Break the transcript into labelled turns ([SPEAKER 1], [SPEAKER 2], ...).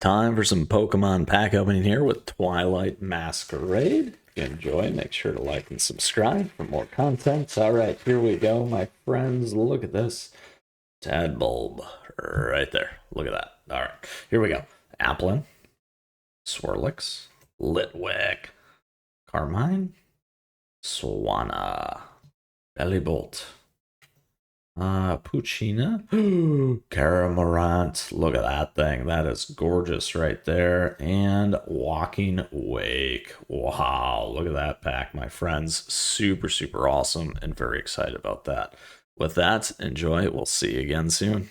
[SPEAKER 1] Time for some Pokemon pack opening here with Twilight Masquerade. If you enjoy, make sure to like and subscribe for more content. All right, here we go, my friends. Look at this. Tadbulb right there. Look at that. All right, here we go. Applin, Swirlix, Litwick, Carmine, Swanna, Bellybolt, Puccina, Caramorant. Look at that thing. That is gorgeous right there. And Walking Wake. Wow, look at that pack, my friends. Super, super awesome and very excited about that. With that, enjoy. We'll see you again soon.